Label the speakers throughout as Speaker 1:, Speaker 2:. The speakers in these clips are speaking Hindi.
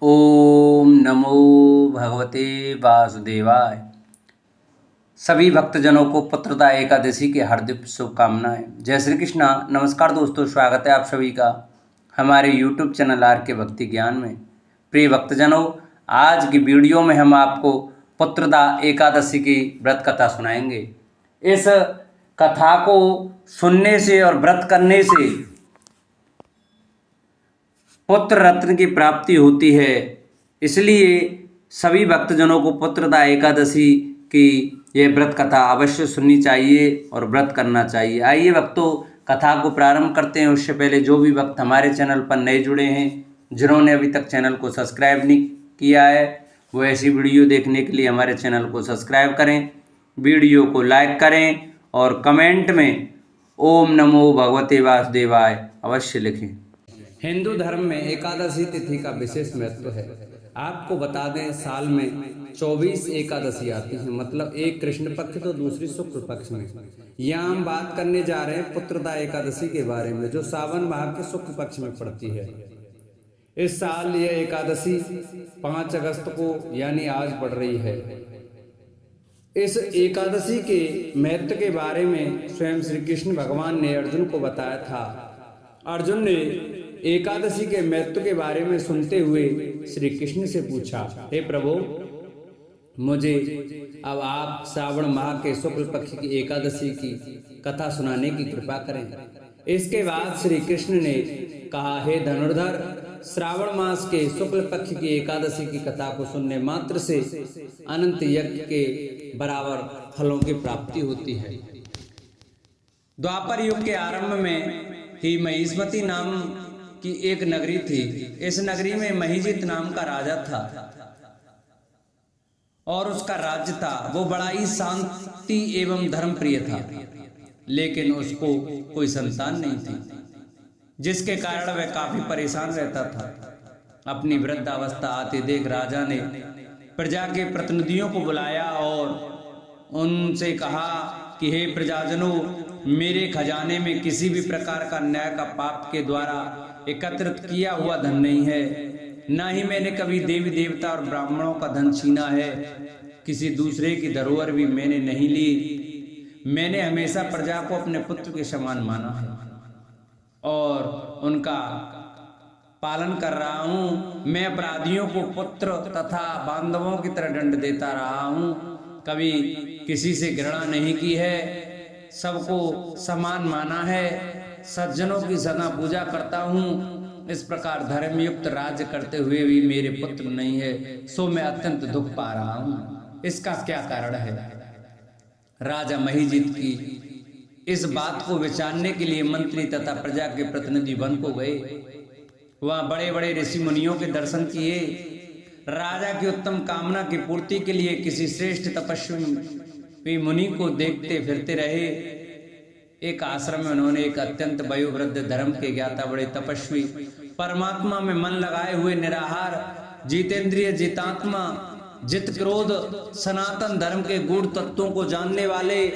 Speaker 1: ओम नमो भगवते वासुदेवाय। सभी भक्तजनों को पुत्रदा एकादशी की हार्दिक शुभकामनाएं। जय श्री कृष्णा। नमस्कार दोस्तों, स्वागत है आप सभी का हमारे YouTube चैनल आर के भक्ति ज्ञान में। प्रिय भक्तजनों, आज की वीडियो में हम आपको पुत्रदा एकादशी की व्रत कथा सुनाएंगे। इस कथा को सुनने से और व्रत करने से पुत्र रत्न की प्राप्ति होती है, इसलिए सभी भक्तजनों को पुत्रदा एकादशी की यह व्रत कथा अवश्य सुननी चाहिए और व्रत करना चाहिए। आइए भक्तों, कथा को प्रारंभ करते हैं। उससे पहले जो भी भक्त हमारे चैनल पर नए जुड़े हैं, जिन्होंने अभी तक चैनल को सब्सक्राइब नहीं किया है, वो ऐसी वीडियो देखने के लिए हमारे चैनल को सब्सक्राइब करें, वीडियो को लाइक करें और कमेंट में ओम नमो भगवते वासुदेवाय अवश्य लिखें। हिंदू धर्म में एकादशी तिथि का विशेष महत्व है। आपको बता दें, साल में 24 एकादशी आती है, मतलब एक कृष्ण पक्ष तो दूसरी शुक्ल पक्ष में। यहाँ हम बात करने जा रहे हैं पुत्रदा एकादशी के बारे में, जो सावन माह के शुक्ल पक्ष में पड़ती है। इस साल यह एकादशी 5 अगस्त को यानी आज पड़ रही है। इस एकादशी के महत्व के बारे में स्वयं श्री कृष्ण भगवान ने अर्जुन को बताया था। अर्जुन ने एकादशी के महत्व के बारे में सुनते हुए श्री कृष्ण से पूछा, हे प्रभु, मुझे अब आप श्रावण माह के शुक्ल पक्ष की एकादशी की कथा सुनाने की कृपा करें। इसके बाद श्री कृष्ण ने कहा, हे धनुर्धर, श्रावण मास के शुक्ल पक्ष की एकादशी की कथा को सुनने मात्र से अनंत यज्ञ के बराबर फलों की प्राप्ति होती है। द्वापर युग के आरंभ में ही महिष्मती नाम की एक नगरी थी। इस नगरी में महिजित नाम का राजा था और उसका राज्य था। वो बड़ा ही शांति एवं धर्मप्रिय था, लेकिन उसको कोई संतान नहीं थी, जिसके कारण वह काफी परेशान रहता था। अपनी वृद्धावस्था आते देख राजा ने प्रजा के प्रतिनिधियों को बुलाया और उनसे कहा कि हे प्रजाजनों, मेरे खजाने में किसी भी प्रकार का न्याय का पाप के द्वारा एकत्रित किया हुआ धन नहीं है, ना ही मैंने कभी देवी देवता और ब्राह्मणों का धन छीना है। किसी दूसरे की धरोहर भी मैंने नहीं ली। मैंने हमेशा प्रजा को अपने पुत्र के समान माना है और उनका पालन कर रहा हूँ। मैं अपराधियों को पुत्र तथा बांधवों की तरह दंड देता रहा हूँ, कभी किसी से घृणा नहीं की है, सबको समान माना है, सज्जनों की सदा पूजा करता हूँ। इस प्रकार धर्मयुक्त राज्य करते हुए भी मेरे पुत्र नहीं है, सो मैं अत्यंत दुख पा रहा हूँ। इसका क्या कारण है? राजा महिजित की इस बात को विचारने के लिए मंत्री तथा प्रजा के प्रतिनिधि वन को गए। वहाँ बड़े बड़े ऋषि मुनियों के दर्शन किए। राजा की उत्तम कामना की पूर्ति के लिए किसी श्रेष्ठ तपस्वी मुनि को देखते फिरते रहे। एक आश्रम में उन्होंने एक अत्यंत वयोवृद्ध धर्म के ज्ञाता बड़े तपस्वी, परमात्मा में मन लगाए हुए निराहार, जितेंद्रिय, जितात्मा, जित क्रोध, सनातन धर्म के गूढ़ तत्वों को जानने वाले,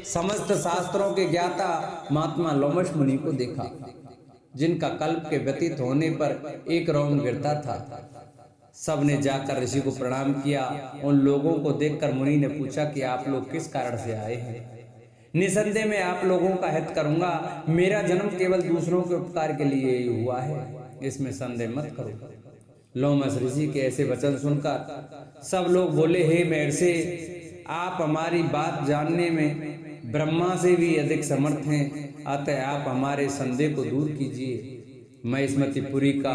Speaker 1: समस्त शास्त्रों के ज्ञाता महात्मा लोमश मुनि को देखा, जिनका कल्प के व्यतीत होने पर एक रोम गिरता था। सबने जाकर ऋषि को प्रणाम किया। उन लोगों को देखकर मुनि ने पूछा कि आप लोग किस कारण से आए हैं? निसंदेह मैं आप लोगों का हित करूंगा। मेरा जन्म केवल दूसरों के उपकार के लिए ही हुआ है, इसमें संदेह मत करो। लोमश ऋषि के ऐसे वचन सुनकर सब लोग बोले, हे महर्षि, आप हमारी बात जानने में ब्रह्मा से भी अधिक समर्थ हैं, अतः आप हमारे संदेह को दूर कीजिए। महिष्मतीपुरी का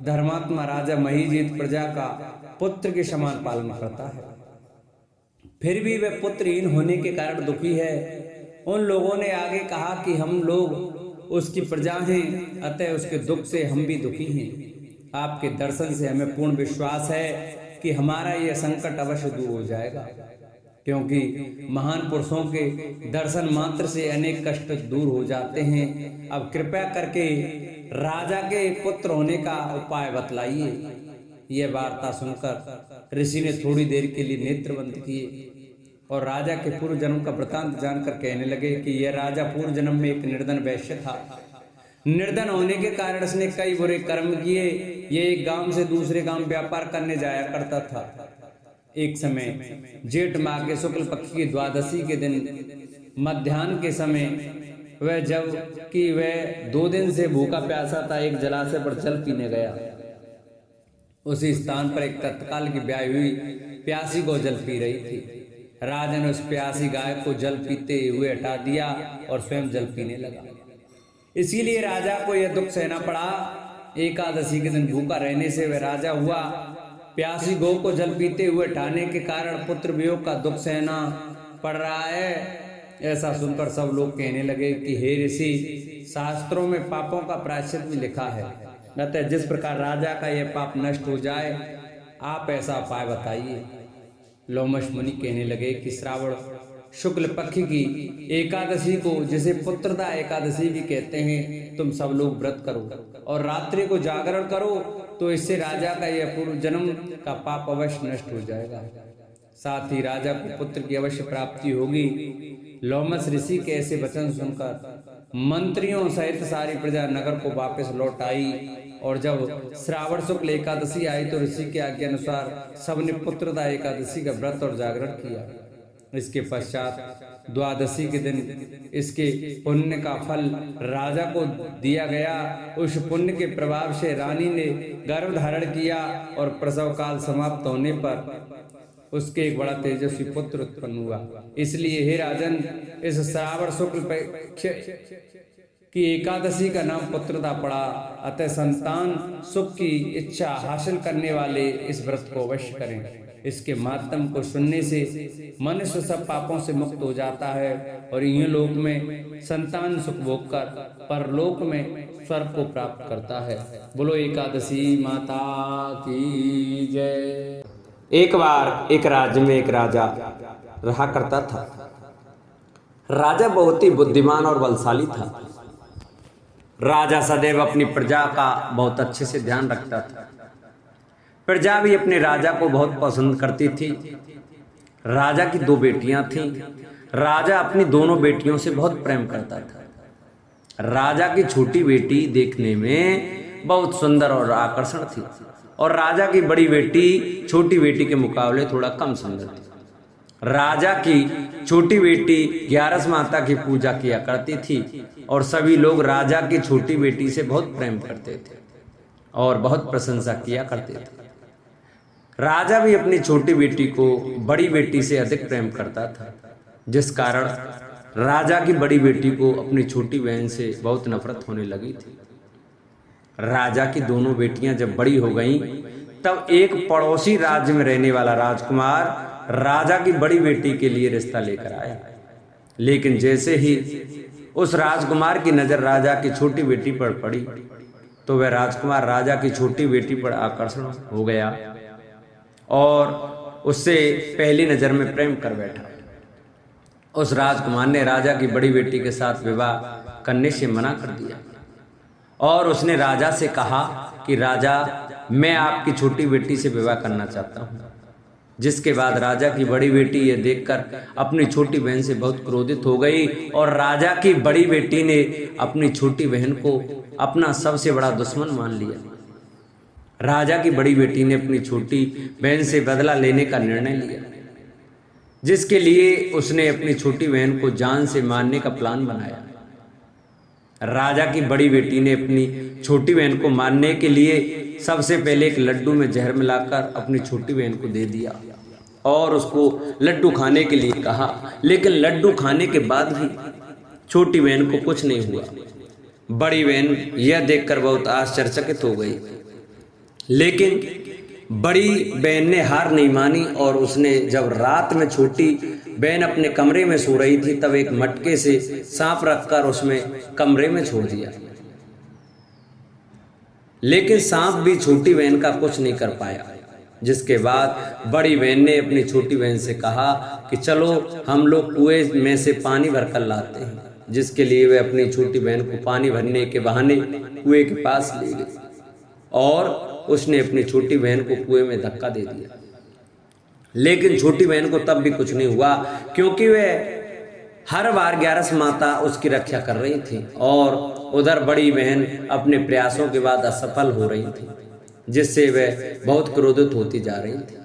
Speaker 1: धर्मात्मा राजा महिजित प्रजा का पुत्र के समान पालन करता है, फिर भी वह पुत्रहीन होने के कारण दुखी है। उन लोगों ने आगे कहा कि हम लोग उसकी प्रजा हैं, अतः उसके दुख से हम भी दुखी हैं। आपके दर्शन से हमें पूर्ण विश्वास है कि हमारा यह संकट अवश्य दूर हो जाएगा, क्योंकि महान पुरुषों के दर्शन मात्र से अनेक कष्ट दूर हो जाते हैं। अब कृपया करके राजा के पुत्र होने का उपाय बतलाइए। यह वार्ता सुनकर ऋषि ने थोड़ी देर के लिए नेत्र बंद किए और राजा के पूर्व जन्म का वृतांत जानकर कहने लगे कि यह राजा पूर्व जन्म में एक निर्धन वैश्य था। निर्धन होने के कारण इसने कई बुरे कर्म किए। ये एक गांव से दूसरे गांव व्यापार करने जाया करता था। एक समय जेठ माह के शुक्ल पक्ष की द्वादशी के दिन मध्याह्न के समय वह जब कि वह 2 दिन से भूखा प्यासा था, एक जलाशय पर जल पीने गया। उसी स्थान पर एक तत्काल की ब्याही हुई प्यासी गौ जल पी रही थी। राजा ने उस प्यासी गाय को जल पीते हुए हटा दिया और स्वयं जल पीने लगा। इसीलिए राजा को यह दुख सहना पड़ा। एकादशी के दिन भूखा रहने से वह राजा हुआ। प्यासी गौ को जल पीते हुए हटाने के कारण पुत्र वियोग का दुख सहना पड़ रहा है। ऐसा सुनकर सब लोग कहने लगे कि हे ऋषि, शास्त्रों में पापों का प्रायश्चित भी लिखा है, अतः जिस प्रकार राजा का यह पाप नष्ट हो जाए आप ऐसा उपाय बताइए। लोमश मुनि कहने लगे कि श्रावण शुक्ल पक्ष की एकादशी को, जिसे पुत्रदा एकादशी भी कहते हैं, तुम सब लोग व्रत करो और रात्रि को जागरण करो, तो इससे राजा का यह पूर्व जन्म का पाप अवश्य नष्ट हो जाएगा। साथ ही राजा को पुत्र की अवश्य प्राप्ति होगी। लोमस ऋषि के ऐसे वचन सुनकर मंत्रियों सहित सारी प्रजा नगर को वापस लौट आई। और जब श्रावण शुक्ल एकादशी आई तो ऋषि के आज्ञा अनुसार सबने पुत्रदा एकादशी का व्रत और जागरण किया। इसके पश्चात द्वादशी के दिन इसके पुण्य का फल राजा को दिया गया। उस पुण्य के प्रभाव से रानी ने गर्भ धारण किया और प्रसव काल समाप्त होने पर उसके एक बड़ा तेजस्वी पुत्र उत्पन्न हुआ। इसलिए हे राजन, इस श्रावण शुक्ल पक्ष की एकादशी का नाम पुत्रदा पड़ा। अतः संतान सुख की इच्छा हासिल करने वाले इस व्रत को अवश्य करें। इसके माध्यम को सुनने से मनुष्य सब पापों से मुक्त हो जाता है और इन्हीं लोक में संतान सुख भोग कर परलोक में स्वर्ग को प्राप्त करता है। बोलो एकादशी माता की जय। एक बार एक राज्य में एक राजा रहा करता था। राजा बहुत ही बुद्धिमान और बलशाली था। राजा सदैव अपनी प्रजा का बहुत अच्छे से ध्यान रखता था। प्रजा भी अपने राजा को बहुत पसंद करती थी। राजा की 2 बेटियां थीं। राजा अपनी दोनों बेटियों से बहुत प्रेम करता था। राजा की छोटी बेटी देखने में बहुत सुंदर और आकर्षण थी और राजा की बड़ी बेटी छोटी बेटी के मुकाबले थोड़ा कम सुंदर थी। राजा की छोटी बेटी 11 माता की पूजा किया करती थी और सभी लोग राजा की छोटी बेटी से बहुत प्रेम करते थे और बहुत प्रशंसा किया करते थे। राजा भी अपनी छोटी बेटी को बड़ी बेटी से अधिक प्रेम करता था, जिस कारण राजा की बड़ी बेटी को अपनी छोटी बहन से बहुत नफरत होने लगी थी। राजा की दोनों बेटियां जब बड़ी हो गईं, तब एक पड़ोसी राज्य में रहने वाला राजकुमार राजा की बड़ी बेटी के लिए रिश्ता लेकर आया। लेकिन जैसे ही उस राजकुमार की नजर राजा की छोटी बेटी पर पड़ी, तो वह राजकुमार राजा की छोटी बेटी पर आकर्षण हो गया और उससे पहली नजर में प्रेम कर बैठा। उस राजकुमार ने राजा की बड़ी बेटी के साथ विवाह करने से मना कर दिया और उसने राजा से कहा कि राजा, मैं आपकी छोटी बेटी से विवाह करना चाहता हूँ। जिसके बाद राजा की बड़ी बेटी ये देखकर अपनी छोटी बहन से बहुत क्रोधित हो गई और राजा की बड़ी बेटी ने अपनी छोटी बहन को अपना सबसे बड़ा दुश्मन मान लिया। राजा की बड़ी बेटी ने अपनी छोटी बहन से बदला लेने का निर्णय लिया, जिसके लिए उसने अपनी छोटी बहन को जान से मारने का प्लान बनाया। राजा की बड़ी बेटी ने अपनी छोटी बहन को मारने के लिए सबसे पहले एक लड्डू में जहर मिलाकर अपनी छोटी बहन को दे दिया और उसको लड्डू खाने के लिए कहा। लेकिन लड्डू खाने के बाद भी छोटी बहन को कुछ नहीं हुआ। बड़ी बहन यह देखकर बहुत आश्चर्यचकित हो गई, लेकिन बड़ी बहन ने हार नहीं मानी और उसने जब रात में छोटी बहन अपने कमरे में सो रही थी, तब एक मटके से सांप रखकर उसमें कमरे में छोड़ दिया। लेकिन सांप भी छोटी बहन का कुछ नहीं कर पाया। जिसके बाद बड़ी बहन ने अपनी छोटी बहन से कहा कि चलो हम लोग कुएं में से पानी भरकर लाते हैं, जिसके लिए वे अपनी छोटी बहन को पानी भरने के बहाने कुएं के पास ले गई और उसने अपनी छोटी बहन को कुएं में धक्का दे दिया। लेकिन छोटी बहन को तब भी कुछ नहीं हुआ, क्योंकि वह हर बार ग्यारस माता उसकी रक्षा कर रही थी और उधर बड़ी बहन अपने प्रयासों के बाद असफल हो रही थी, जिससे वह बहुत क्रोधित होती जा रही थी।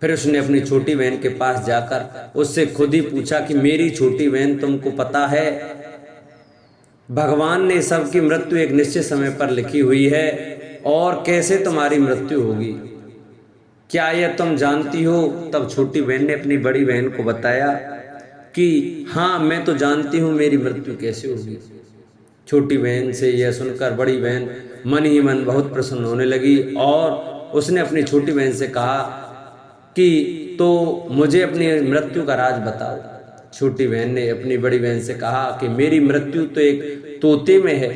Speaker 1: फिर उसने अपनी छोटी बहन के पास जाकर उससे खुद ही पूछा कि मेरी छोटी बहन, तुमको पता है भगवान ने सबकी मृत्यु एक निश्चित समय पर लिखी हुई है और कैसे तुम्हारी मृत्यु होगी, क्या यह तुम जानती हो? तब छोटी बहन ने अपनी बड़ी बहन को बताया कि हाँ, मैं तो जानती हूँ मेरी मृत्यु कैसे होगी। छोटी बहन से यह सुनकर बड़ी बहन मन ही मन बहुत प्रसन्न होने लगी और उसने अपनी छोटी बहन से कहा कि तो मुझे अपनी मृत्यु का राज बताओ। छोटी बहन ने अपनी बड़ी बहन से कहा कि मेरी मृत्यु तो एक तोते में है,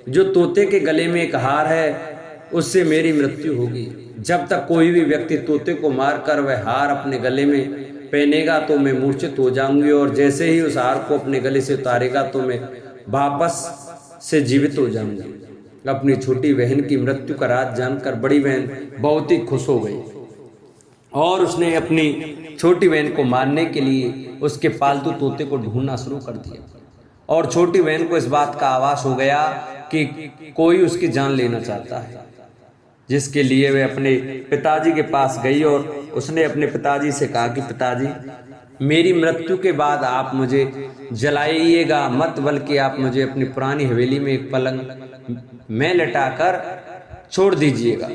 Speaker 1: जो तोते के गले में एक हार है उससे मेरी मृत्यु होगी। जब तक कोई भी व्यक्ति तोते को मारकर वह हार अपने गले में पहनेगा तो मैं मूर्छित हो जाऊंगी और जैसे ही उस हार को अपने गले से उतारेगा तो मैं वापस से जीवित हो जाऊंगी। अपनी छोटी बहन की मृत्यु का राज जानकर बड़ी बहन बहुत ही खुश हो गई और उसने अपनी छोटी बहन को मारने के लिए उसके पालतू तोते को ढूंढना शुरू कर दिया और छोटी बहन को इस बात का आभास हो गया कि कोई उसकी जान लेना चाहता है, जिसके लिए वह अपने पिताजी के पास गई और उसने अपने पिताजी से कहा कि पिताजी, मेरी मृत्यु के बाद आप मुझे जलाइएगा मत, बल्कि आप मुझे अपनी पुरानी हवेली में एक पलंग में लटाकर छोड़ दीजिएगा।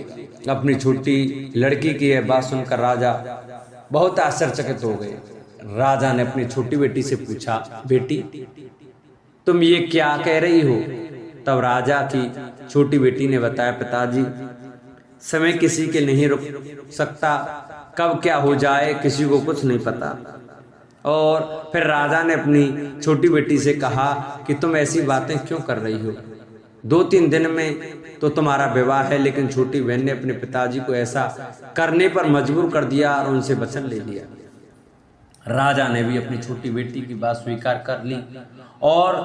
Speaker 1: अपनी छोटी लड़की की यह बात सुनकर राजा बहुत आश्चर्यचकित हो गए। राजा ने अपनी छोटी बेटी से पूछा, बेटी तुम ये क्या कह रही हो? तब राजा की छोटी बेटी ने बताया, पिताजी समय किसी के नहीं रुक सकता, कब क्या हो जाए किसी को कुछ नहीं पता। और फिर राजा ने अपनी छोटी बेटी से कहा कि तुम ऐसी बातें क्यों कर रही हो? 2-3 दिन में तो तुम्हारा विवाह है। लेकिन छोटी बहन ने अपने पिताजी को ऐसा करने पर मजबूर कर दिया और उनसे वचन ले लिया। राजा ने भी अपनी छोटी बेटी की बात स्वीकार कर ली और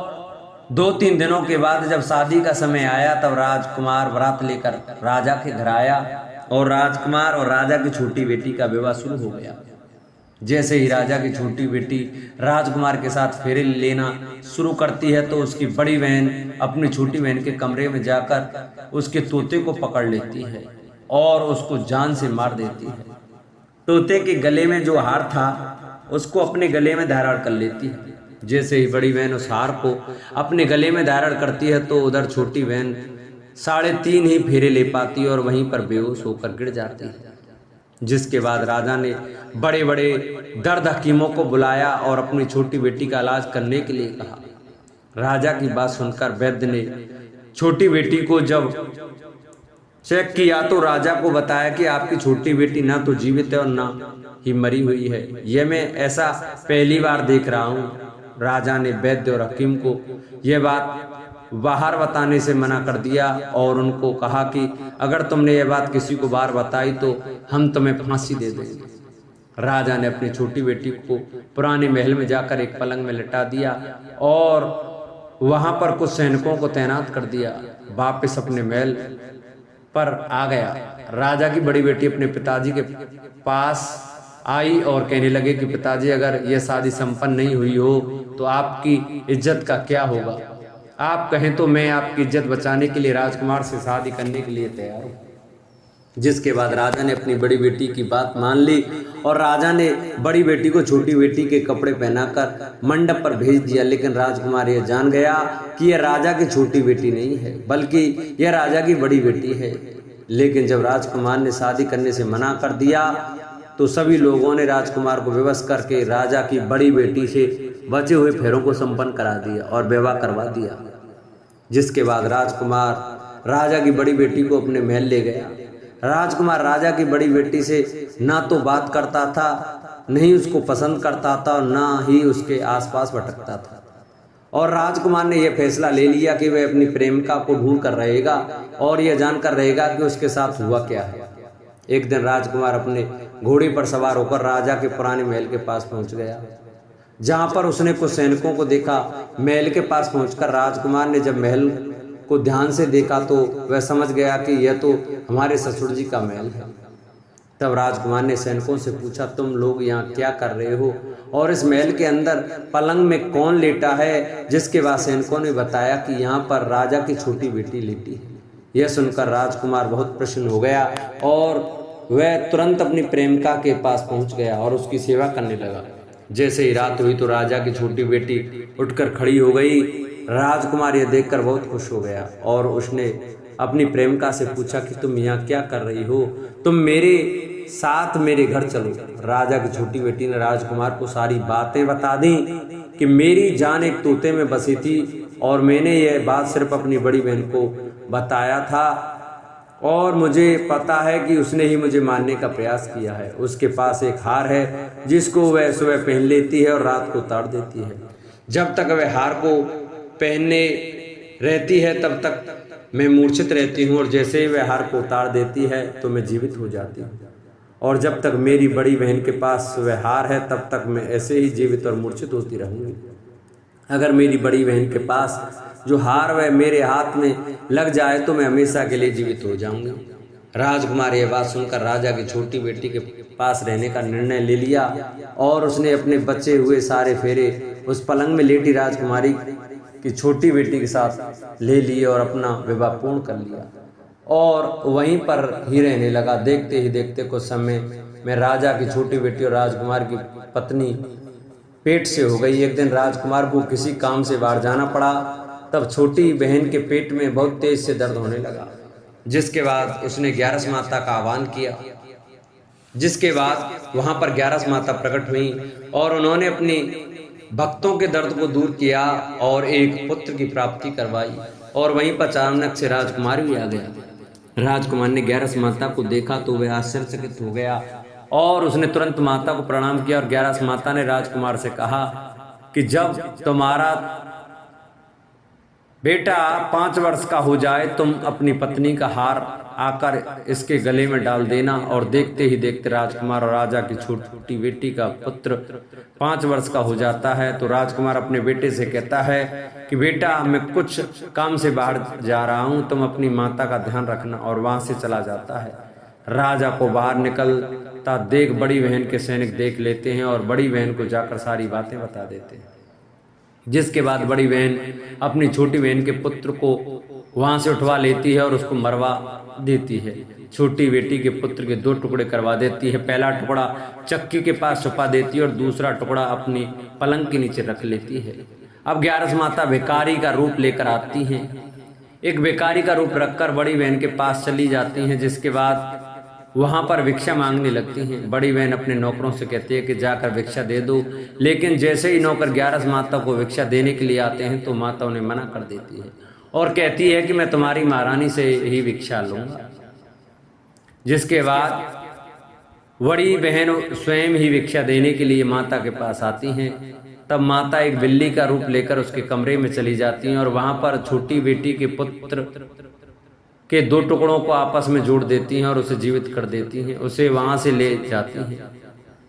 Speaker 1: 2-3 दिनों के बाद जब शादी का समय आया तब राजकुमार बारात लेकर राजा के घर आया और राजकुमार और राजा की छोटी बेटी का विवाह शुरू हो गया। जैसे ही राजा की छोटी बेटी राजकुमार के साथ फेरे लेना शुरू करती है तो उसकी बड़ी बहन अपनी छोटी बहन के कमरे में जाकर उसके तोते को पकड़ लेती है और उसको जान से मार देती है। तोते के गले में जो हार था उसको अपने गले में धारण कर लेती है। जैसे ही बड़ी बहन उस हार को अपने गले में धारण करती है तो उधर छोटी बहन 3.5 ही फेरे ले पाती और वहीं पर बेहोश होकर गिर जाती है। जिसके बाद राजा ने बड़े बड़े दर्द हकीमों को बुलाया और अपनी छोटी बेटी का इलाज करने के लिए कहा। राजा की बात सुनकर वैद्य ने छोटी बेटी को जब चेक किया तो राजा को बताया कि आपकी छोटी बेटी ना तो जीवित है और ना ही मरी हुई है। यह मैं ऐसा पहली बार देख रहा हूँ। राजा ने वैद्य और हकीम को यह बात बाहर बताने से मना कर दिया और उनको कहा कि अगर तुमने ये बात किसी को बाहर बताई तो हम तुम्हें फांसी दे देंगे। राजा ने अपनी छोटी बेटी को पुराने महल में जाकर एक पलंग में लिटा दिया और वहां पर कुछ सैनिकों को तैनात कर दिया। वापस अपने महल पर आ गया। राजा की बड़ी बेटी अपने पिताजी के पास आई और कहने लगे कि पिताजी, अगर यह शादी संपन्न नहीं हुई हो तो आपकी इज्जत का क्या होगा? आप कहें तो मैं आपकी इज्जत बचाने के लिए राजकुमार से शादी करने के लिए तैयार हूँ। जिसके बाद राजा ने अपनी बड़ी बेटी की बात मान ली और राजा ने बड़ी बेटी को छोटी बेटी के कपड़े पहनाकर मंडप पर भेज दिया। लेकिन राजकुमार यह जान गया कि यह राजा की छोटी बेटी नहीं है, बल्कि यह राजा की बड़ी बेटी है। लेकिन जब राजकुमार ने शादी करने से मना कर दिया तो सभी लोगों ने राजकुमार को विवश करके राजा की बड़ी बेटी से बचे हुए फेरों को संपन्न करा दिया और विवाह करवा दिया। जिसके बाद राजकुमार राजा की बड़ी बेटी को अपने महल ले गया। राजकुमार राजा की बड़ी बेटी से ना तो बात करता था, नहीं उसको पसंद करता था और ना ही उसके आसपास भटकता था। और राजकुमार ने यह फैसला ले लिया कि वह अपनी प्रेमिका को ढूंढ कर रहेगा और यह जानकर रहेगा कि उसके साथ हुआ क्या है। एक दिन राजकुमार अपने घोड़े पर सवार होकर राजा के पुराने महल के पास पहुंच गया, जहां पर उसने कुछ सैनिकों को देखा। महल के पास पहुंचकर राजकुमार ने जब महल को ध्यान से देखा तो वह समझ गया कि यह तो हमारे ससुर जी का महल है। तब राजकुमार ने सैनिकों से पूछा, तुम लोग यहाँ क्या कर रहे हो और इस महल के अंदर पलंग में कौन लेटा है? जिसके बाद सैनिकों ने बताया कि यहाँ पर राजा की छोटी बेटी लेटी है। यह सुनकर राजकुमार बहुत प्रसन्न हो गया और वह तुरंत अपनी प्रेमिका के पास पहुँच गया और उसकी सेवा करने लगा। जैसे ही रात हुई तो राजा की छोटी बेटी उठकर खड़ी हो गई। राजकुमार यह देखकर बहुत खुश हो गया और उसने अपनी प्रेमिका से पूछा कि तुम यहाँ क्या कर रही हो? तुम मेरे साथ मेरे घर चलो। राजा की छोटी बेटी ने राजकुमार को सारी बातें बता दी कि मेरी जान एक तोते में बसी थी और मैंने यह बात सिर्फ अपनी बड़ी बहन को बताया था और मुझे पता है कि उसने ही मुझे मारने का प्रयास किया है। उसके पास एक हार है जिसको वह सुबह पहन लेती है और रात को उतार देती है। जब तक वह हार को पहनने रहती है तब तक मैं मूर्छित रहती हूँ और जैसे ही वह हार को उतार देती है तो मैं जीवित हो जाती हूँ। और जब तक मेरी बड़ी बहन के पास वह हार है तब तक मैं ऐसे ही जीवित और मूर्छित होती रहूँगी। अगर मेरी बड़ी बहन के पास जो हार वह मेरे हाथ में लग जाए तो मैं हमेशा के लिए जीवित हो जाऊंगी। राजकुमार यह बात सुनकर राजा की छोटी बेटी के पास रहने का निर्णय ले लिया और उसने अपने बचे हुए सारे फेरे उस पलंग में लेटी राजकुमारी की छोटी बेटी के साथ ले लिए और अपना विवाह पूर्ण कर लिया और वहीं पर ही रहने लगा। देखते ही देखते कुछ समय में राजा की छोटी बेटी और राजकुमार की पत्नी पेट से हो गई। एक दिन राजकुमार को किसी काम से बाहर जाना पड़ा। तब छोटी बहन के पेट में बहुत तेज से दर्द होने लगा, जिसके बाद उसने 11 माता का आह्वान किया। जिसके बाद वहां पर 11 माता प्रकट हुई और उन्होंने अपनी भक्तों के दर्द को दूर किया और एक पुत्र की प्राप्ति करवाई। और वहीं पर अचानक से राजकुमार भी आ गया। राजकुमार ने 11 माता को देखा तो वह आश्चर्यचकित हो गया और उसने तुरंत माता को प्रणाम किया और 11 माता ने राजकुमार से कहा कि जब तुम्हारा बेटा 5 वर्ष का हो जाए तुम अपनी पत्नी का हार आकर इसके गले में डाल देना। और देखते ही देखते राजकुमार और राजा की छोटी बेटी का पुत्र 5 वर्ष का हो जाता है। तो राजकुमार अपने बेटे से कहता है कि बेटा मैं कुछ काम से बाहर जा रहा हूँ, तुम अपनी माता का ध्यान रखना। और वहां से चला जाता है। राजा को बाहर निकलता देख बड़ी बहन के सैनिक देख लेते हैं और बड़ी बहन को जाकर सारी बातें बता देते हैं। जिसके बाद बड़ी बहन अपनी छोटी बहन के पुत्र को वहां से उठवा लेती है और उसको मरवा देती है। छोटी बेटी के पुत्र के 2 टुकड़े करवा देती है। पहला टुकड़ा चक्की के पास छुपा देती है और दूसरा टुकड़ा अपनी पलंग के नीचे रख लेती है। अब 11 माता भिखारी का रूप लेकर आती हैं। एक भिखारी का रूप रखकर बड़ी बहन के पास चली जाती हैं। जिसके बाद वहां पर भिक्षा मांगने लगती हैं। बड़ी बहन अपने नौकरों से कहती है कि जाकर भिक्षा दे दो, लेकिन जैसे ही नौकर 11 माता को भिक्षा देने के लिए आते हैं तो माता उन्हें मना कर देती है और कहती है कि मैं तुम्हारी महारानी से ही भिक्षा लूंगा। जिसके बाद बड़ी बहन स्वयं ही भिक्षा देने के लिए माता के पास आती हैं। तब माता एक बिल्ली का रूप लेकर उसके कमरे में चली जाती हैं और वहां पर छोटी बेटी के पुत्र के 2 टुकड़ों को आपस में जोड़ देती हैं और उसे जीवित कर देती हैं। उसे वहां से ले जाती हैं।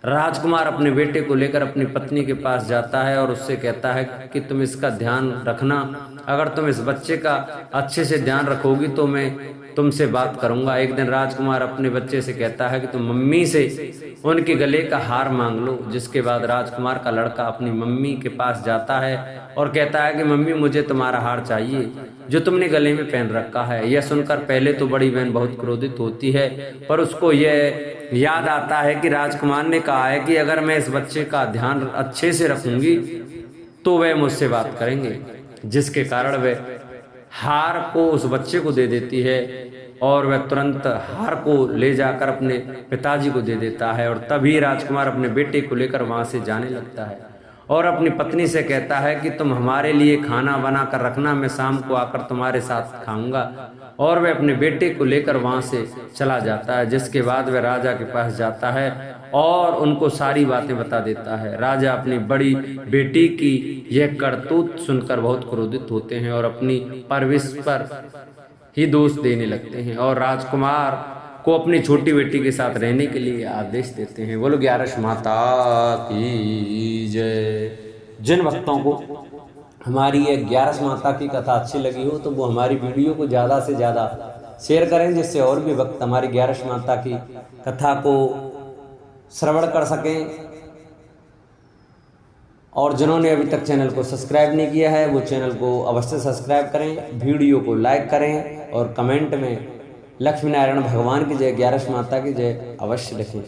Speaker 1: राजकुमार अपने बेटे को लेकर अपनी पत्नी के पास जाता है और उससे कहता है कि तुम इसका ध्यान रखना। अगर तुम इस बच्चे का अच्छे से ध्यान रखोगी तो मैं तुमसे बात करूंगा। एक दिन राजकुमार अपने बच्चे से कहता है कि तुम मम्मी से उनके गले का हार मांग लो। जिसके बाद राजकुमार का लड़का अपनी मम्मी के पास जाता है और कहता है कि मम्मी मुझे तुम्हारा हार चाहिए जो तुमने गले में पहन रखा है। यह सुनकर पहले तो बड़ी बहन बहुत क्रोधित होती है, पर उसको यह याद आता है कि राजकुमार ने कहा है कि अगर मैं इस बच्चे का ध्यान अच्छे से रखूंगी तो वह मुझसे बात करेंगे। जिसके कारण वह हार को उस बच्चे को दे देती है और वह तुरंत हार को ले जाकर अपने पिताजी को दे देता है। और तभी राजकुमार अपने बेटे को लेकर वहां से जाने लगता है और अपनी पत्नी से कहता है कि तुम हमारे लिए खाना बना कर रखना, मैं शाम को आकर तुम्हारे साथ खाऊंगा। और वह अपने बेटे को लेकर वहां से चला जाता है। जिसके बाद वह राजा के पास जाता है और उनको सारी बातें बता देता है। राजा अपनी बड़ी बेटी की यह करतूत सुनकर बहुत क्रोधित होते हैं और अपनी परवरिश पर ही दोष देने लगते हैं और राजकुमार को अपनी छोटी बेटी के साथ रहने के लिए आदेश देते हैं। बोलो 11 माता की जय। जिन भक्तों को हमारी ये 11 माता की कथा अच्छी लगी हो तो वो हमारी वीडियो को ज़्यादा से ज़्यादा शेयर करें, जिससे और भी भक्त हमारी 11 माता की कथा को श्रवण कर सकें। और जिन्होंने अभी तक चैनल को सब्सक्राइब नहीं किया है वो चैनल को अवश्य सब्सक्राइब करें, वीडियो को लाइक करें और कमेंट में लक्ष्मी नारायण भगवान की जय, 11 माता की जय अवश्य लिखें।